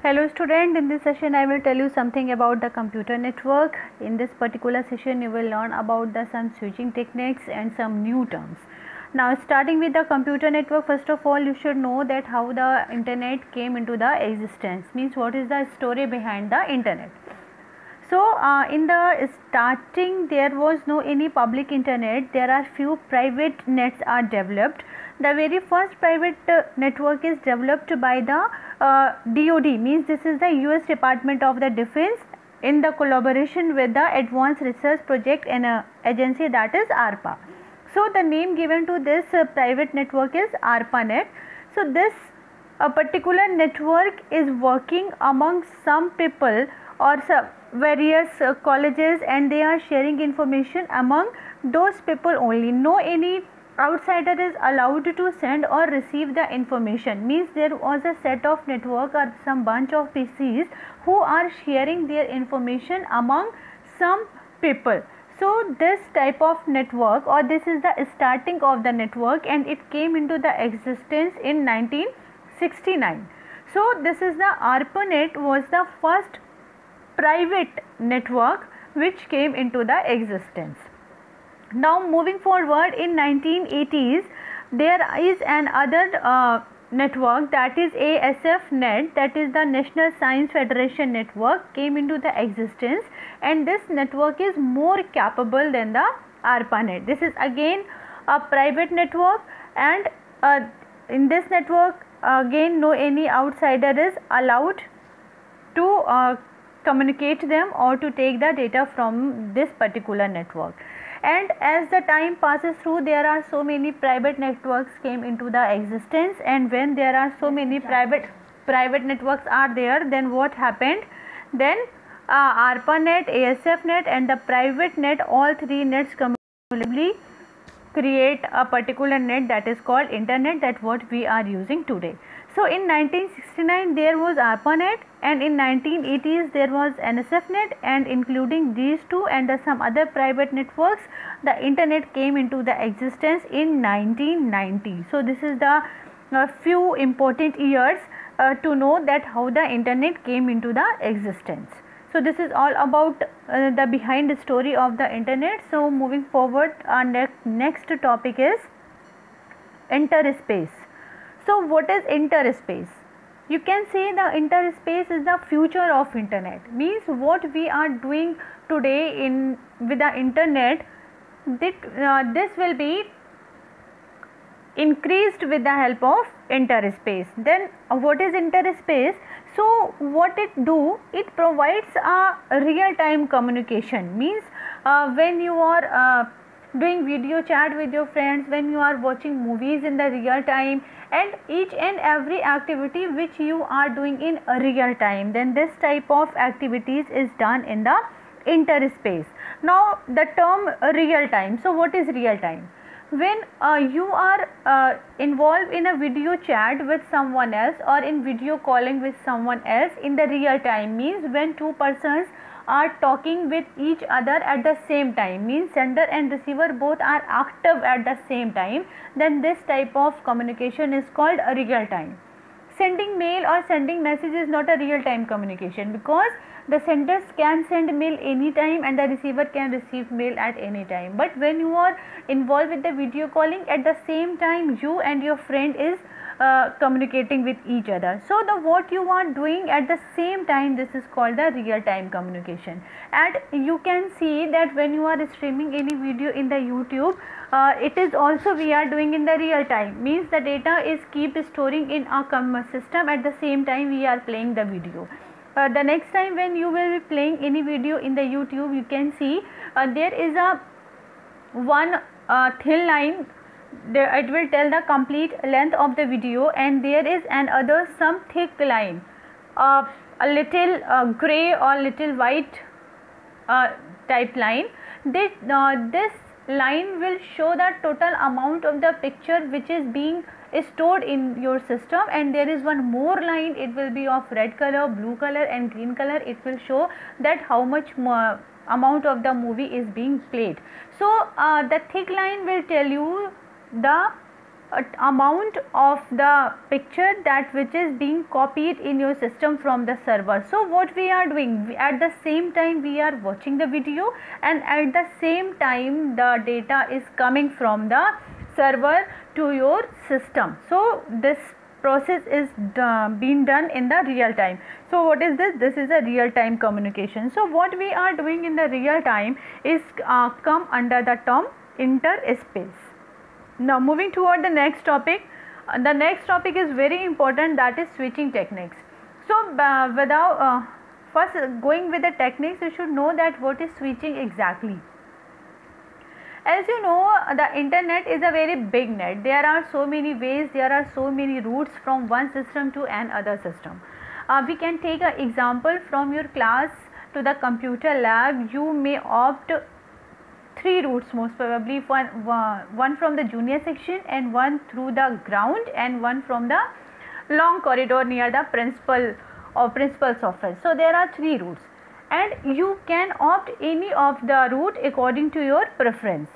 Hello student, in this session I will tell you something about the computer network. In this particular session you will learn about some switching techniques and some new terms. Now starting with the computer network, first of all you should know that how the internet came into the existence, means what is the story behind the internet. So in the starting there was no any public internet, there are few private nets are developed. The very first private network is developed by the DoD, means this is the US Department of the Defense in the collaboration with the Advanced Research Project and agency, that is ARPA. So the name given to this private network is ARPANET. So this particular network is working among some people or some various colleges, and they are sharing information among those people only. No any outsider is allowed to send or receive the information, means there was a set of network or some bunch of PCs who are sharing their information among some people. So this type of network, or this is the starting of the network, and it came into the existence in 1969. So this is the ARPANET was the first private network which came into the existence. Now moving forward, in 1980s there is another network, that is ASF.NET, that is the National Science Federation network, came into the existence, and this network is more capable than the ARPANET. This is again a private network, and in this network again no any outsider is allowed to communicate them or to take the data from this particular network. And as the time passes through, there are so many private networks came into the existence, and when there are so many private networks are there, then what happened? Then ARPANET, ASF.NET and the private net, all three nets cumulatively create a particular net that is called internet, that what we are using today. So in 1969 there was ARPANET, and in 1980s there was NSF.NET, and including these two and some other private networks, the internet came into the existence in 1990. So this is the few important years to know that how the internet came into the existence. So this is all about the behind the story of the internet. So moving forward, our next topic is interspace. So what is interspace? You can say the interspace is the future of internet, means what we are doing today in with the internet, this will be increased with the help of interspace. Then what is interspace? So what it do, it provides a real time communication, means when you are doing video chat with your friends, when you are watching movies in the real time, and each and every activity which you are doing in a real time, then this type of activities is done in the interspace. Now the term real time, so what is real time? When you are involved in a video chat with someone else or in video calling with someone else in the real time, means when two persons are talking with each other at the same time, means sender and receiver both are active at the same time, then this type of communication is called a real time. Sending mail or sending message is not a real time communication, because the senders can send mail anytime and the receiver can receive mail at any time. But when you are involved with the video calling, at the same time you and your friend is communicating with each other. So the what you are doing at the same time, this is called the real time communication. And you can see that when you are streaming any video in the YouTube, it is also we are doing in the real time, means the data is keep storing in our system, at the same time we are playing the video. The next time when you will be playing any video in the YouTube, you can see there is a one thin line, it will tell the complete length of the video, and there is another some thick line, a little gray or little white type line. This line will show the total amount of the picture which is being stored in your system, and there is one more line, it will be of red color, blue color and green color. It will show that how much more amount of the movie is being played. So the thick line will tell you the amount of the picture that which is being copied in your system from the server. So what we are doing, at the same time we are watching the video, and at the same time the data is coming from the server to your system. So this process is being done in the real time. So what is this? This is a real time communication. So what we are doing in the real time is come under the term interspace. Now moving toward the next topic. The next topic is very important, that is switching techniques. So without first going with the techniques, you should know that what is switching exactly. As you know, the internet is a very big net. There are so many ways, there are so many routes from one system to another system. We can take an example from your class to the computer lab. You may opt 3 routes most probably, one from the junior section, and one through the ground, and one from the long corridor near the principal or principal's office. So there are 3 routes, and you can opt any of the route according to your preference.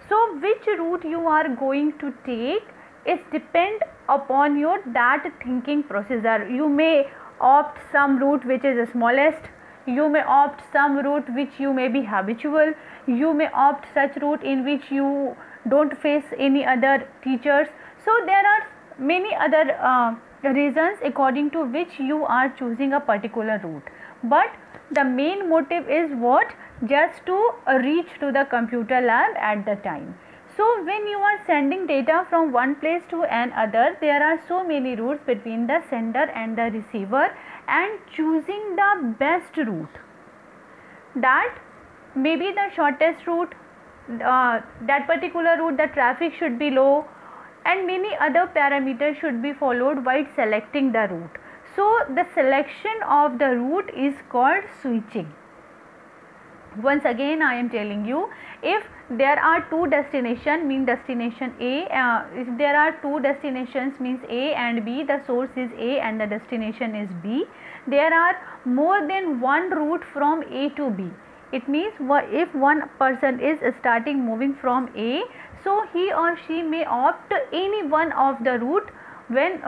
So which route you are going to take is depend upon your that thinking procedure. You may opt some route which is the smallest, you may opt some route which you may be habitual, you may opt such route in which you don't face any other teachers. So there are many other reasons according to which you are choosing a particular route, but the main motive is what? Just to reach to the computer lab at the time. So when you are sending data from one place to another, there are so many routes between the sender and the receiver, and choosing the best route, that may be the shortest route, that particular route the traffic should be low, and many other parameters should be followed while selecting the route. So the selection of the route is called switching. Once again I am telling you, if there are 2 destinations, mean destination A, if there are 2 destinations means A and B, the source is A and the destination is B, there are more than one route from A to B. It means if one person is starting moving from A, so he or she may opt any one of the route when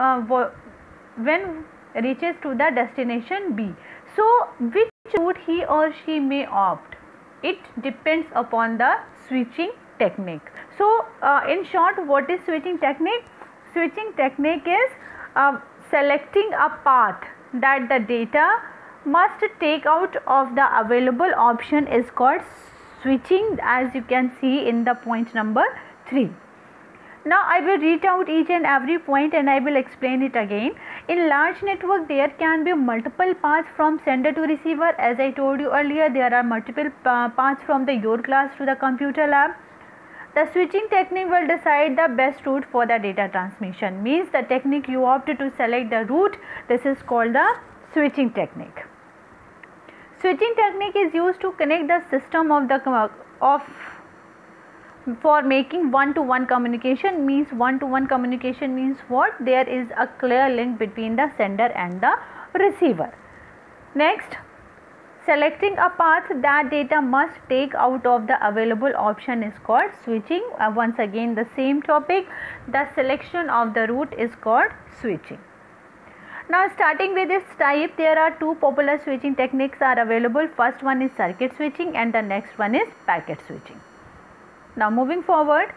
reaches to the destination B. So which route he or she may opt, it depends upon the switching technique. So in short, what is switching technique? Switching technique is selecting a path that the data must take out of the available option is called switching, as you can see in the point number 3. Now I will read out each and every point and I will explain it again. In large network there can be multiple paths from sender to receiver. As I told you earlier, there are multiple paths from your class to the computer lab. The switching technique will decide the best route for the data transmission. Means the technique you opt to select the route, this is called the switching technique. Switching technique is used to connect the system for making one-to-one communication. Means one-to-one communication means what? There is a clear link between the sender and the receiver. Next, selecting a path that data must take out of the available option is called switching. Once again the same topic, the selection of the route is called switching. Now starting with its type, there are 2 popular switching techniques are available. First one is circuit switching and the next one is packet switching. Now moving forward,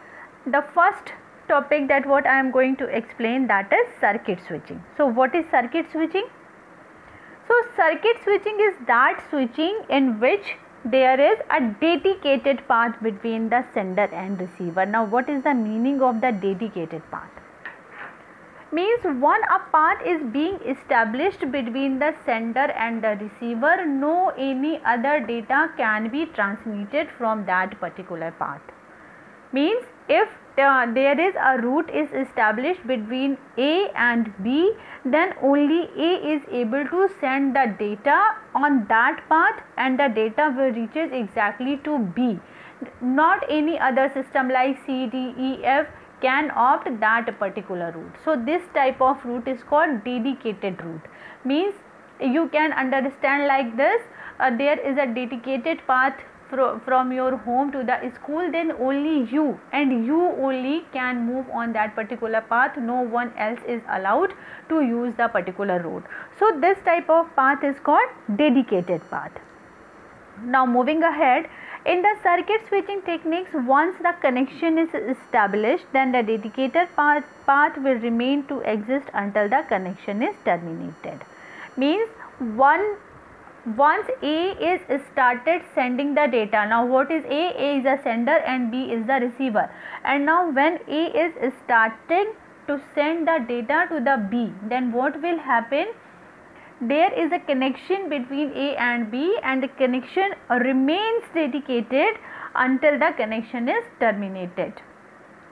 the first topic that what I am going to explain, that is circuit switching. So what is circuit switching? So circuit switching is that switching in which there is a dedicated path between the sender and receiver. Now what is the meaning of the dedicated path? Means a path is being established between the sender and the receiver. No any other data can be transmitted from that particular path. Means if there is a route is established between A and B, then only A is able to send the data on that path and the data will reaches exactly to B. Not any other system like C, D, E, F can opt that particular route. So this type of route is called dedicated route. Means you can understand like this, there is a dedicated path from your home to the school, then only you and you only can move on that particular path. No one else is allowed to use the particular road. So this type of path is called dedicated path. Now moving ahead, in the circuit switching techniques, once the connection is established, then the dedicated path will remain to exist until the connection is terminated. Means once A is started sending the data. Now what is A? A is a sender and B is the receiver. And now when A is starting to send the data to the B, then what will happen? There is a connection between A and B, and the connection remains dedicated until the connection is terminated.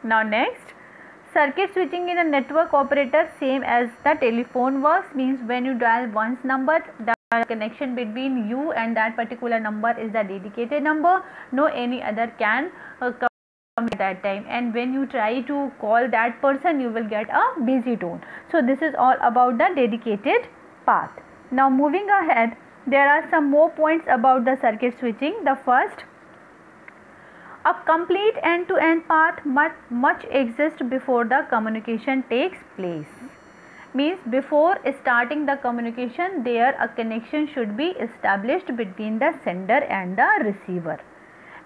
Now next, circuit switching in a network operator, same as the telephone works. Means when you dial one's number, the connection between you and that particular number is the dedicated number. No any other can come at that time, and when you try to call that person, you will get a busy tone. So this is all about the dedicated path. Now moving ahead, there are some more points about the circuit switching. The first, a complete end-to-end path must exist before the communication takes place. Means before starting the communication, there a connection should be established between the sender and the receiver.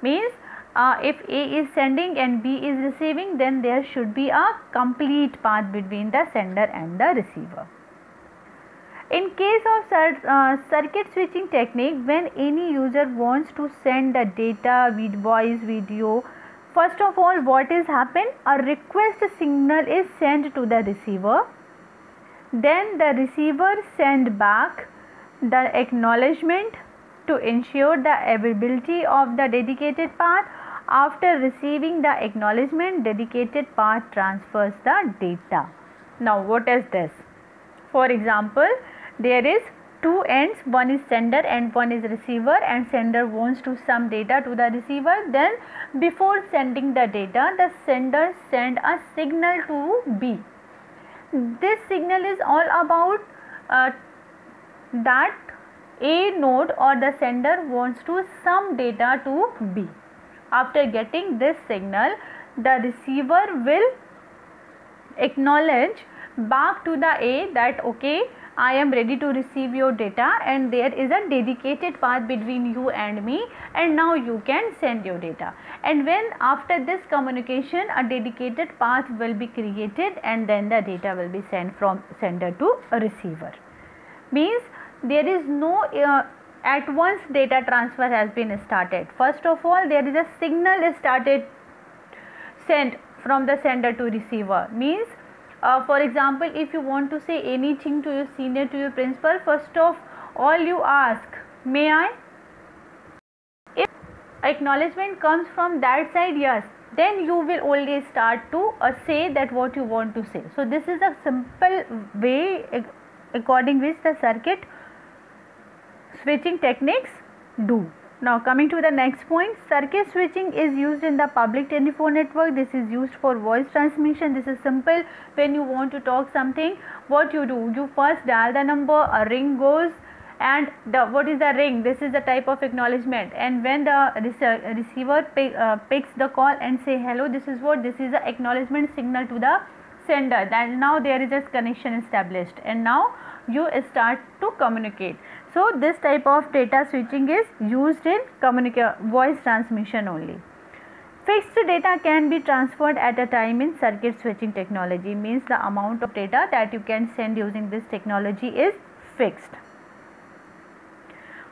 Means if A is sending and B is receiving, then there should be a complete path between the sender and the receiver. In case of circuit switching technique, when any user wants to send the data, voice, video, first of all, what is happened? A request signal is sent to the receiver. Then the receiver send back the acknowledgement to ensure the availability of the dedicated path. After receiving the acknowledgement, dedicated path transfers the data. Now what is this? For example, there is two ends, one is sender and one is receiver, and sender wants to send data to the receiver. Then before sending the data, the sender send a signal to B. This signal is all about that A node or the sender wants to send data to B. After getting this signal, the receiver will acknowledge back to the A that okay, I am ready to receive your data, and there is a dedicated path between you and me, and now you can send your data. And when after this communication, a dedicated path will be created, and then the data will be sent from sender to a receiver. Means there is no at once data transfer has been started. First of all, there is a signal started sent from the sender to receiver. Means for example, if you want to say anything to your senior, to your principal, first of all you ask, may I? If acknowledgement comes from that side, yes, then you will only start to say that what you want to say. So this is a simple way according which the circuit switching techniques do. Now coming to the next point, circuit switching is used in the public telephone network. This is used for voice transmission. This is simple. When you want to talk something, what you do? You first dial the number, a ring goes, and what is the ring? This is the type of acknowledgement. And when the receiver picks the call and say hello, this is what? This is the acknowledgement signal to the sender. Then now there is a connection established, and now you start to communicate. So this type of data switching is used in voice transmission only. Fixed data can be transferred at a time in circuit switching technology. Means the amount of data that you can send using this technology is fixed.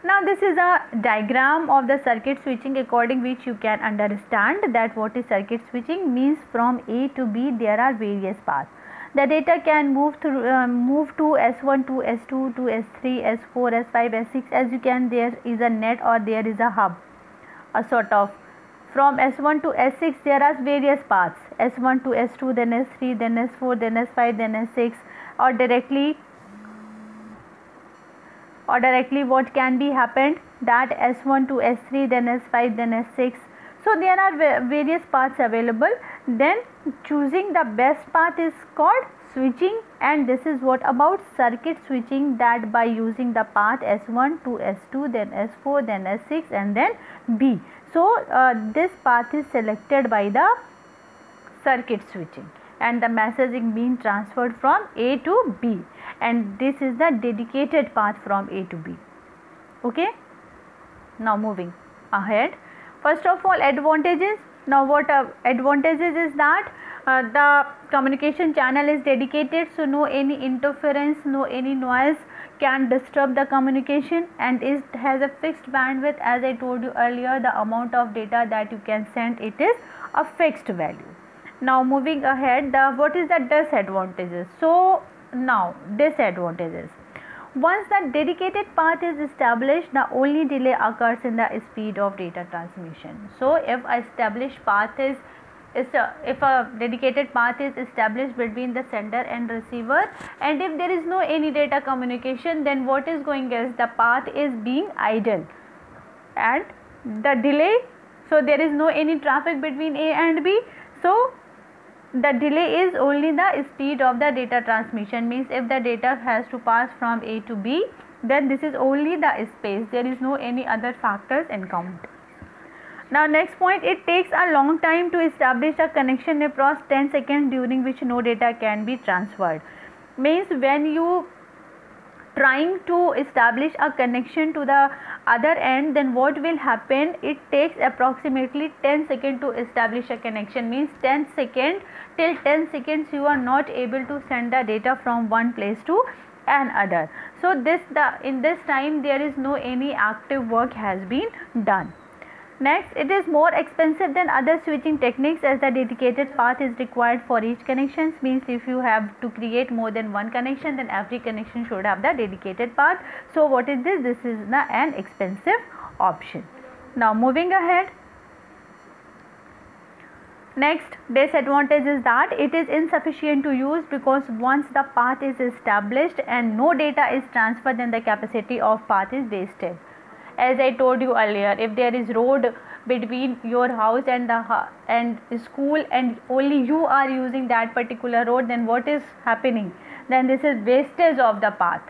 Now this is a diagram of the circuit switching, according which you can understand that what is circuit switching. Means from A to B there are various paths. The data can move to S1 to S2 to S3, S4, S5, S6. As you can, there is a net or there is a hub, a sort of. From S1 to S6 there are various paths, S1 to S2, then S3, then S4, then S5, then S6, or directly what can be happened, that S1 to S3, then S5, then S6. So there are various paths available. Then choosing the best path is called switching, and this is what about circuit switching, that by using the path S1 to S2, then S4, then S6 and then B. So this path is selected by the circuit switching and the messaging being transferred from A to B, and this is the dedicated path from A to B. Okay, now moving ahead. First of all, advantages. Now what advantages is that the communication channel is dedicated, so no any interference, no any noise can disturb the communication, and it has a fixed bandwidth. As I told you earlier, the amount of data that you can send, it is a fixed value. Now moving ahead, what is the disadvantages? So now disadvantages. Once the dedicated path is established, the only delay occurs in the speed of data transmission. So if a established path is if a dedicated path is established between the sender and receiver, and if there is no any data communication, then what is going is the path is being idle and the delay, so there is no any traffic between A and B, so the delay is only the speed of the data transmission. Means if the data has to pass from A to B, then this is only the space, there is no any other factors in count. Now next point, it takes a long time to establish a connection across 10 seconds during which no data can be transferred. Means when you trying to establish a connection to the other end, then what will happen, it takes approximately 10 seconds to establish a connection. Means 10 seconds, till 10 seconds you are not able to send the data from one place to another. So in this time there is no any active work has been done. Next, it is more expensive than other switching techniques as the dedicated path is required for each connection. Means if you have to create more than one connection, then every connection should have the dedicated path. So what is this? This is an expensive option. Now moving ahead. Next disadvantage is that it is insufficient to use, because once the path is established and no data is transferred, then the capacity of path is wasted. As I told you earlier, if there is road between your house and the school, and only you are using that particular road, then what is happening? Then this is wastage of the path.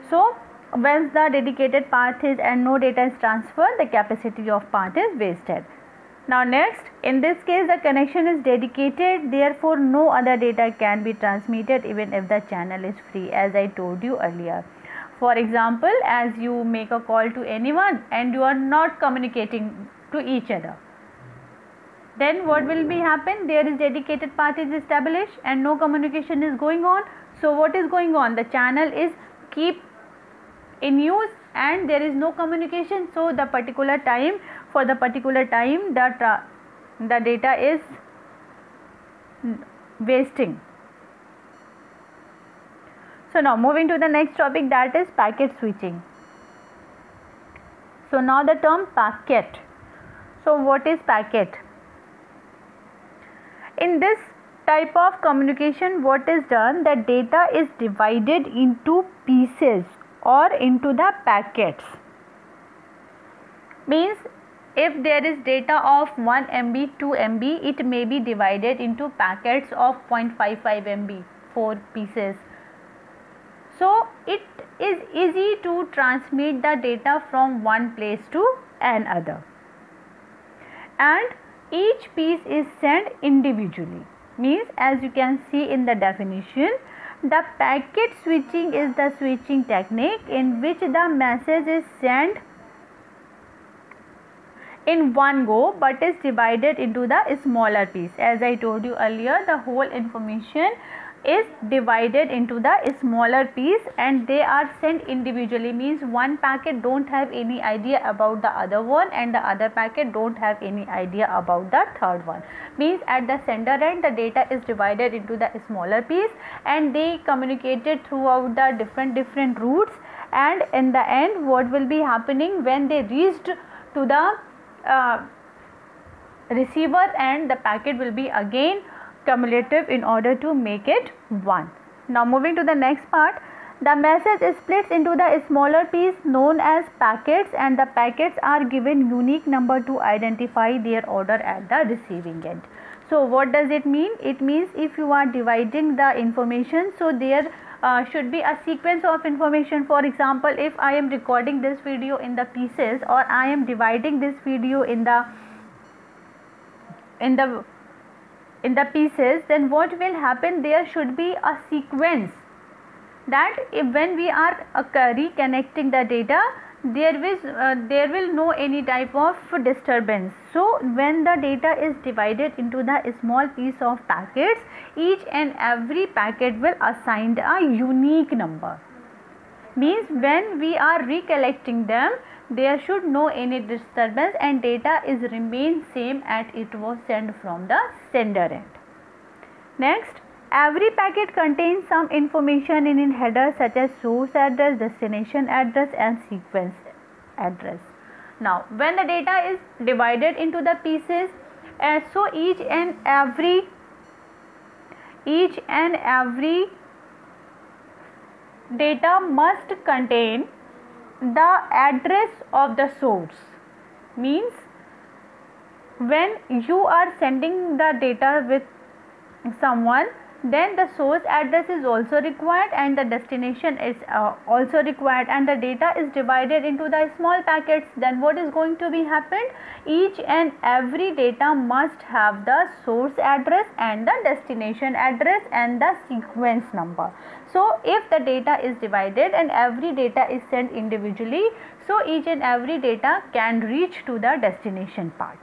So once the dedicated path is and no data is transferred, the capacity of path is wasted. Now next, in this case the connection is dedicated, therefore no other data can be transmitted even if the channel is free, as I told you earlier. For example, as you make a call to anyone and you are not communicating to each other, then what will be happen? There is dedicated path is established and no communication is going on. So what is going on? The channel is keep in use and there is no communication. So the particular time, for the particular time, the data is wasting. So now moving to the next topic, that is packet switching. So now the term packet. So what is packet? In this type of communication, what is done, the data is divided into pieces or into the packets. Means if there is data of 1 MB, 2 MB, it may be divided into packets of 0.55 MB, 4 pieces. So it is easy to transmit the data from one place to another, and each piece is sent individually. Means as you can see in the definition, the packet switching is the switching technique in which the message is sent in one go but is divided into the smaller piece. As I told you earlier, the whole information is divided into the smaller piece and they are sent individually. Means one packet don't have any idea about the other one and the other packet don't have any idea about the third one. Means at the sender end, the data is divided into the smaller piece and they communicated throughout the different routes, and in the end what will be happening, when they reached to the receiver and the packet will be again cumulative in order to make it one. Now moving to the next part, the message is split into the smaller piece known as packets, and the packets are given unique number to identify their order at the receiving end. So what does it mean? It means if you are dividing the information, so there should be a sequence of information. For example, if I am recording this video in the pieces, or I am dividing this video in the pieces, then what will happen? There should be a sequence that if when we are reconnecting the data, there will no any type of disturbance. So when the data is divided into the small piece of packets, each and every packet will assign a unique number. Means when we are recollecting them, there should no any disturbance and data is remain same as it was sent from the sender end. Next, every packet contains some information in header such as source address, destination address and sequence address. Now when the data is divided into the pieces, so each and every data must contain the address of the source. Means when you are sending the data with someone, then the source address is also required and the destination is also required, and the data is divided into the small packets. Then what is going to be happened? Each and every data must have the source address and the destination address and the sequence number. So if the data is divided and every data is sent individually, so each and every data can reach to the destination part.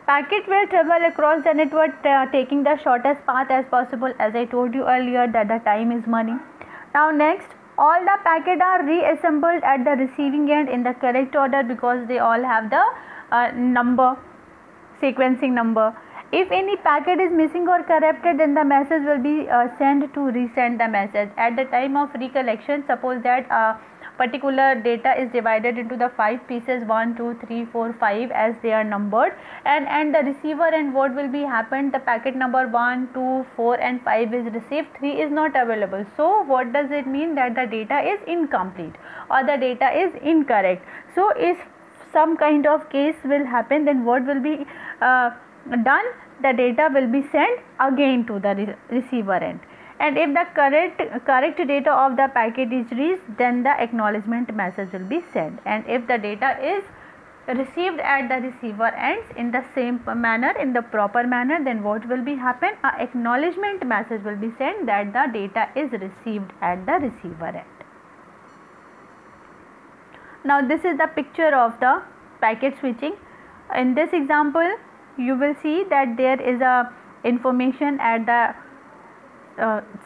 Packet will travel across the network taking the shortest path as possible. As I told you earlier that the time is money. Now next, all the packets are reassembled at the receiving end in the correct order because they all have the sequencing number. If any packet is missing or corrupted, then the message will be sent to resend the message. At the time of recollection, suppose that particular data is divided into the 5 pieces, 1, 2, 3, 4, 5 as they are numbered, and the receiver and what will be happened, the packet number 1, 2, 4 and 5 is received, 3 is not available. So what does it mean? That the data is incomplete or the data is incorrect. So if some kind of case will happen, then what will be done? The data will be sent again to the receiver end. And if the correct data of the packet is reached, then the acknowledgement message will be sent. And if the data is received at the receiver ends in the same manner, in the proper manner, then what will be happen? A acknowledgement message will be sent that the data is received at the receiver end. Now this is the picture of the packet switching. In this example, you will see that there is a information at the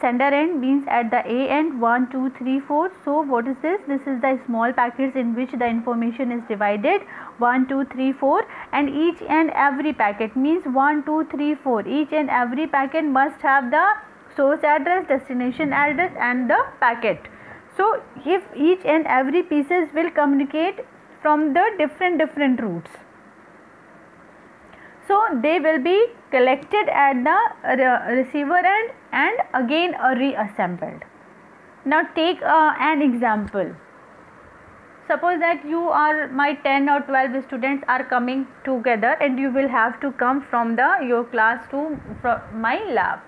sender end, means at the A end 1, 2, 3, 4. So what is this? This is the small packets in which the information is divided 1, 2, 3, 4, and each and every packet means 1, 2, 3, 4. Each and every packet must have the source address, destination address and the packet. So if each and every pieces will communicate from the different routes, so they will be collected at the receiver end and again reassembled. Now take an example. Suppose that you are my 10 or 12 students are coming together and you will have to come from your class to my lab.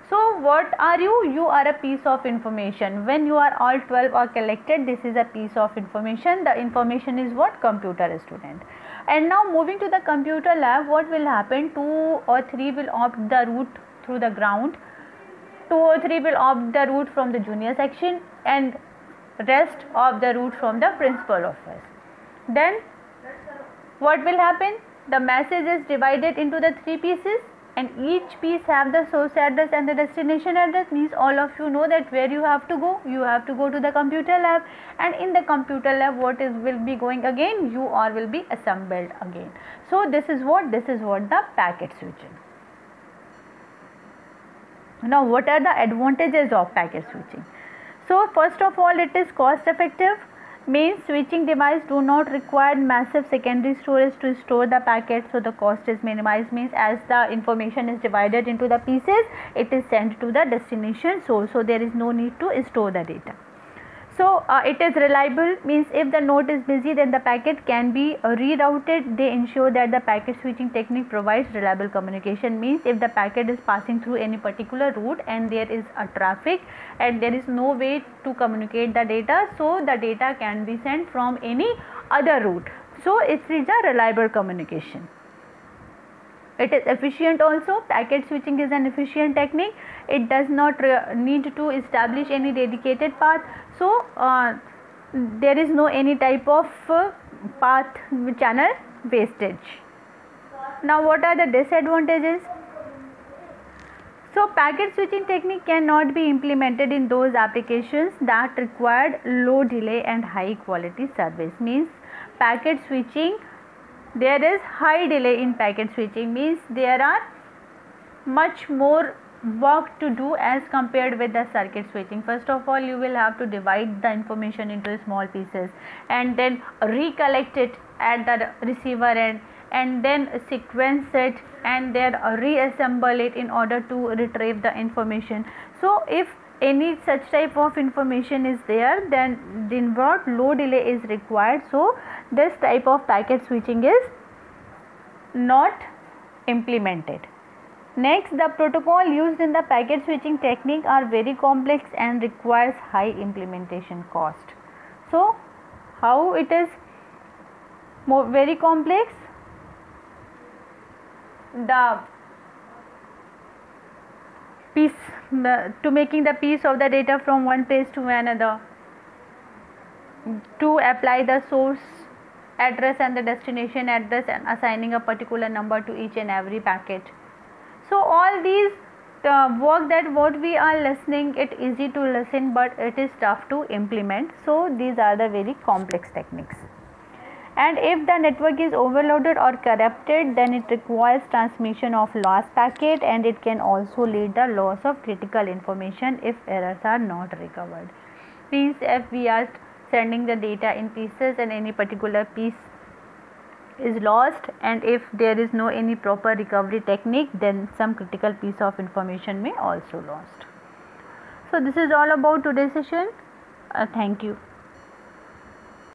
So what are you? You are a piece of information. When you are all 12 are collected, this is a piece of information. The information is what? Computer student. And now moving to the computer lab, what will happen? 2 or 3 will opt the route through the ground, 2 or 3 will opt the route from the junior section, and rest of the route from the principal office. Then what will happen? The message is divided into the 3 pieces and each piece have the source address and the destination address. Means all of you know that where you have to go. You have to go to the computer lab, and in the computer lab what will be going again? You all will be assembled again. So this is what the packet switching. Now what are the advantages of packet switching? So first of all, it is cost effective. Means switching device do not require massive secondary storage to store the packet, so the cost is minimized. Means as the information is divided into the pieces, it is sent to the destination source, so there is no need to store the data. So it is reliable, means if the node is busy, then the packet can be rerouted. They ensure that the packet switching technique provides reliable communication, means if the packet is passing through any particular route and there is a traffic and there is no way to communicate the data, so the data can be sent from any other route. So it is a reliable communication. It is efficient also. Packet switching is an efficient technique. It does not need to establish any dedicated path. So there is no any type of path channel wastage. Now what are the disadvantages? So packet switching technique cannot be implemented in those applications that required low delay and high quality service, means packet switching, there is high delay in packet switching, means there are much more work to do as compared with the circuit switching. First of all, you will have to divide the information into small pieces and then recollect it at the receiver end and then sequence it and then reassemble it in order to retrieve the information. So if any such type of information is there, then what low delay is required. So this type of packet switching is not implemented. Next, the protocol used in the packet switching technique are very complex and requires high implementation cost. So how it is very complex? The piece to making the piece of the data from one place to another, to apply the source address and the destination address and assigning a particular number to each and every packet. So all these work that what we are listening, it easy to listen but it is tough to implement. So these are the very complex techniques. And if the network is overloaded or corrupted, then it requires transmission of lost packet and it can also lead the loss of critical information if errors are not recovered. Means if we are sending the data in pieces and any particular piece is lost and if there is no any proper recovery technique, then some critical piece of information may also lost. So this is all about today's session. Thank you.